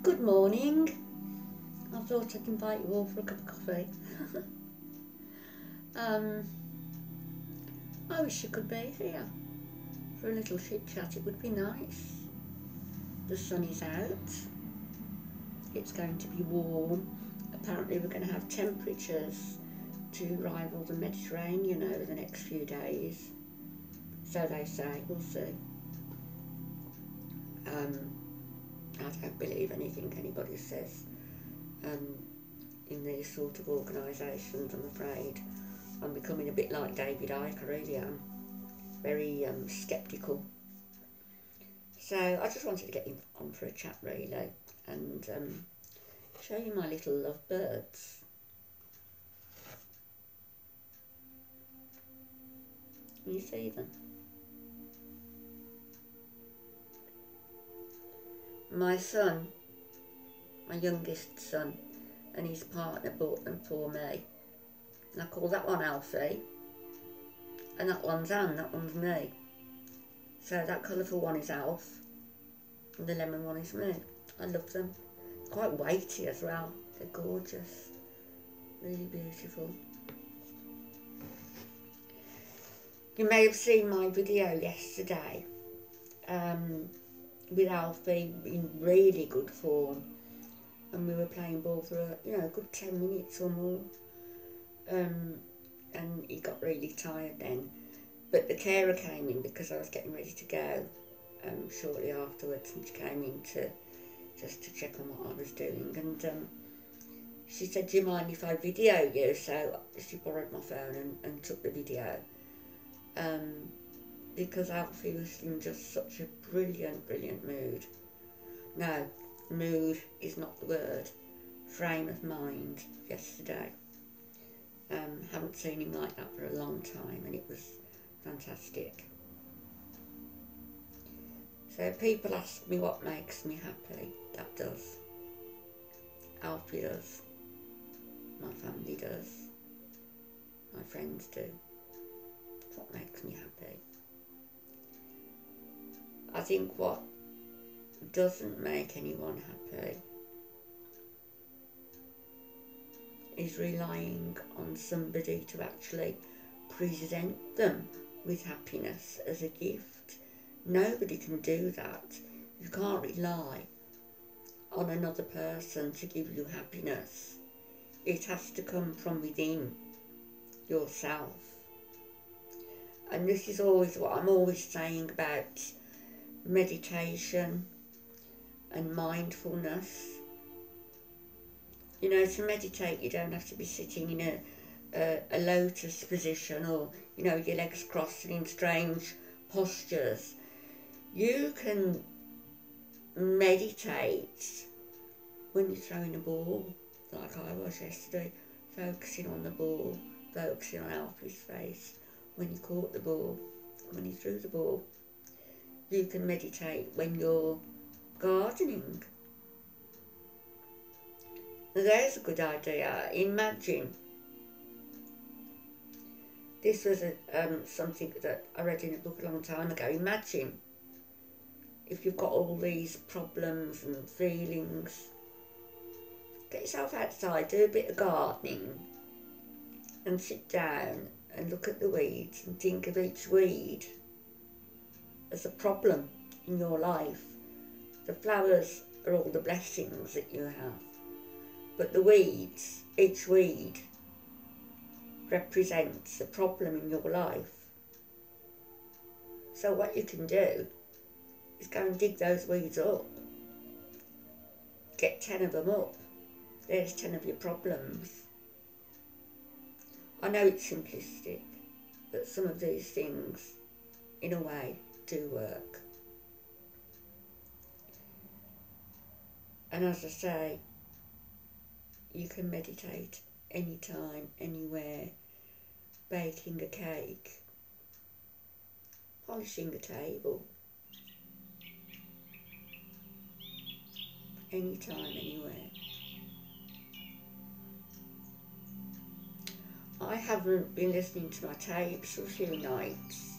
Good morning. I thought I'd invite you all for a cup of coffee. um, I wish you could be here for a little chit chat. It would be nice. The sun is out. It's going to be warm. Apparently we're going to have temperatures to rival the Mediterranean over the next few days. So they say. We'll see. I don't believe anything anybody says in these sort of organisations, I'm afraid. I'm becoming a bit like David Icke, I really am. Very sceptical. So I just wanted to get in on for a chat really and show you my little lovebirds. Can you see them? My son, my youngest son, and his partner bought them for me. And I call that one Alfie, and that one's Anne, that one's me. So that colourful one is Alf, and the lemon one is me. I love them. Quite weighty as well. They're gorgeous. Really beautiful. You may have seen my video yesterday with Alfie in really good form, and we were playing ball for a good 10 minutes or more, and he got really tired then, but the carer came in because I was getting ready to go shortly afterwards, and she came in just to check on what I was doing, and she said, "Do you mind if I video you?" So she borrowed my phone and took the video, because Alfie was in just such a brilliant mood. No, mood is not the word. Frame of mind yesterday. Haven't seen him like that for a long time, and it was fantastic. So people ask me what makes me happy. That does. Alfie does. My family does. My friends do. That's what makes me happy. I think what doesn't make anyone happy is relying on somebody to actually present them with happiness as a gift. Nobody can do that. You can't rely on another person to give you happiness. It has to come from within yourself. And this is always what I'm always saying about meditation and mindfulness. You know, to meditate you don't have to be sitting in a lotus position, or your legs crossed and in strange postures. You can meditate when you're throwing a ball, like I was yesterday, focusing on the ball, focusing on Alfie's face when he caught the ball, when he threw the ball. You can meditate when you're gardening. Now there's a good idea. Imagine. This was something that I read in a book a long time ago. Imagine if you've got all these problems and feelings. Get yourself outside, do a bit of gardening, and sit down and look at the weeds and think of each weed as a problem in your life. The flowers are all the blessings that you have, but the weeds, each weed represents a problem in your life. So what you can do is go and dig those weeds up. Get 10 of them up. There's 10 of your problems. I know it's simplistic, but some of these things, in a way, do work. And as I say, you can meditate anytime, anywhere, baking a cake, polishing a table, anytime, anywhere. I haven't been listening to my tapes for a few nights.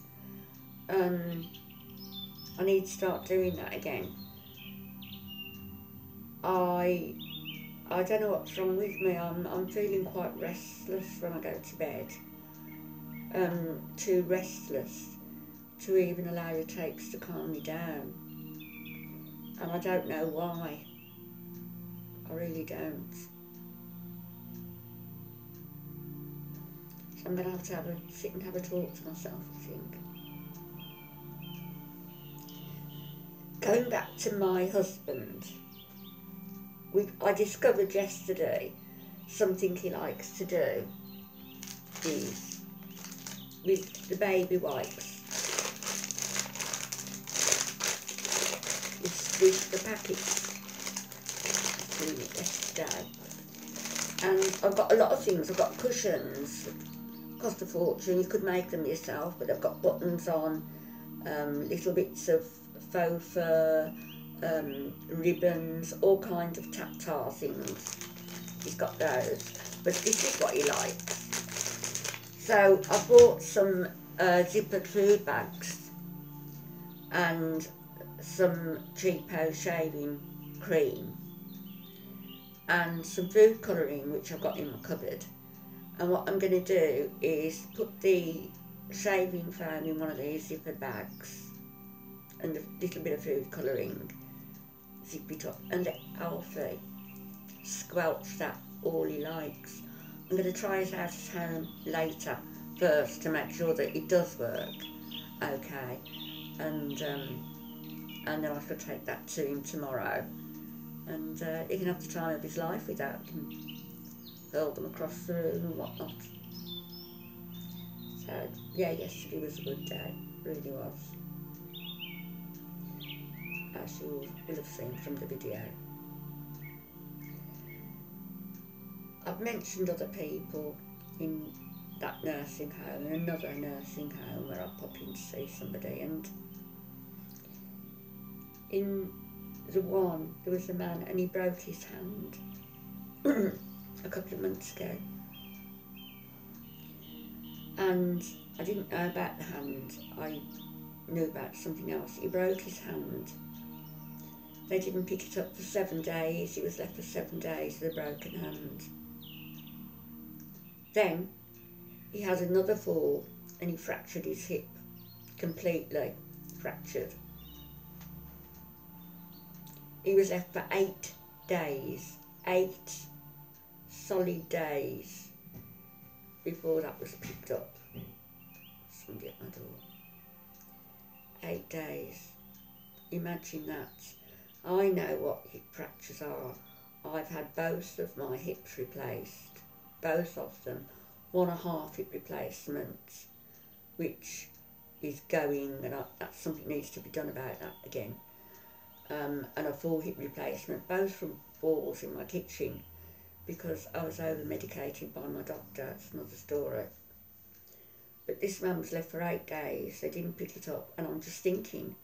I need to start doing that again. I don't know what's wrong with me. I'm feeling quite restless when I go to bed. Too restless to even allow the takes to calm me down. And I don't know why. I really don't. So I'm going to have a sit and have a talk to myself, I think. Going back to my husband, I discovered yesterday something he likes to do is with the baby wipes. You squish the packets. I was doing it yesterday. And I've got a lot of things. I've got cushions, cost a fortune. You could make them yourself, but they've got buttons on, little bits of faux fur, ribbons, all kinds of tactile things. He's got those, but this is what he likes. So I bought some zippered food bags and some cheapo shaving cream and some food colouring, which I've got in my cupboard. And what I'm going to do is put the shaving foam in one of these zippered bags and a little bit of food colouring, zip it up and let Alfie squelch that all he likes. I'm going to try it out at home later first to make sure that it does work okay, and then I shall take that to him tomorrow, and he can have the time of his life with that. He can hurl them across the room and whatnot. So yeah, yesterday was a good day, really was, as you will have seen from the video. I've mentioned other people in that nursing home and another nursing home where I pop in to see somebody, and in the one there was a man and he broke his hand a couple of months ago, and I didn't know about the hand, I knew about something else. He broke his hand. They didn't pick it up for 7 days. It was left for 7 days with a broken hand. Then he had another fall and he fractured his hip, completely fractured. He was left for 8 days, 8 solid days before that was picked up. Somebody at my door. 8 days. Imagine that. I know what hip fractures are. I've had both of my hips replaced, both of them, 1.5 hip replacements, which is going, and that's something that needs to be done about that again. And a full hip replacement, both from falls in my kitchen, because I was over-medicated by my doctor. It's another story. But this man was left for 8 days. They didn't pick it up, and I'm just thinking,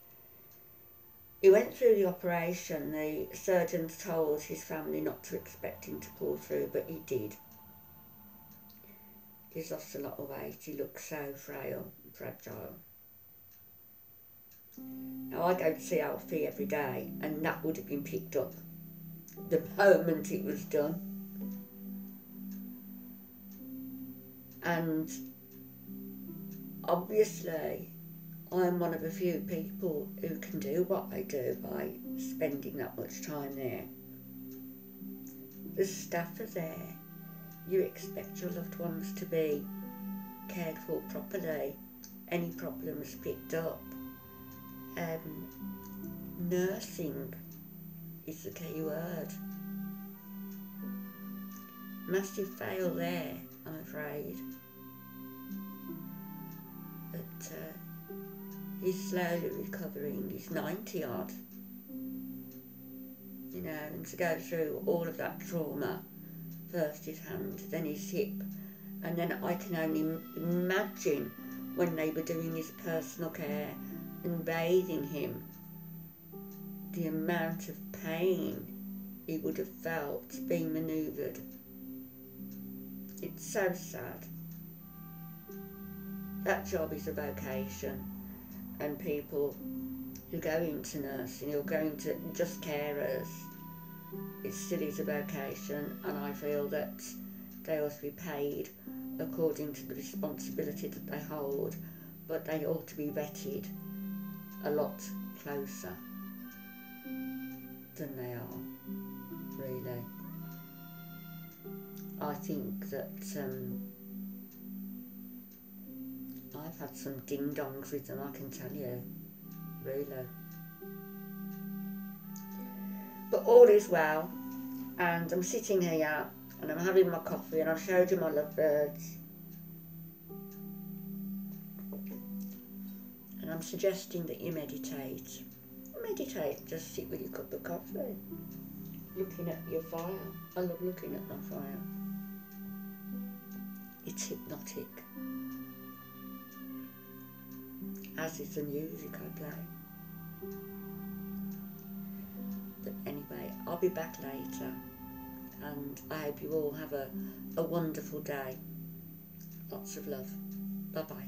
he went through the operation. The surgeons told his family not to expect him to pull through, but he did. He's lost a lot of weight. He looks so frail and fragile. Now, I go to see Alfie every day, and that would have been picked up the moment it was done. And obviously, I'm one of a few people who can do what I do by spending that much time there. The staff are there. You expect your loved ones to be cared for properly. Any problems picked up. Nursing is the key word. Massive fail there, I'm afraid. But he's slowly recovering. He's 90 odd. You know, and to go through all of that trauma, first his hand, then his hip, and then I can only imagine when they were doing his personal care and bathing him, the amount of pain he would have felt being manoeuvred. It's so sad. That job is a vocation, and people who go into nursing or go into just carers, it still is a vocation, and I feel that they ought to be paid according to the responsibility that they hold, but they ought to be vetted a lot closer than they are, really. I think that I've had some ding-dongs with them, I can tell you, really. But all is well, and I'm sitting here and I'm having my coffee, and I showed you my lovebirds, and I'm suggesting that you meditate. Meditate, just sit with your cup of coffee, looking at your fire. I love looking at my fire. It's hypnotic, as is the music I play. But anyway, I'll be back later, and I hope you all have a wonderful day. Lots of love. Bye bye.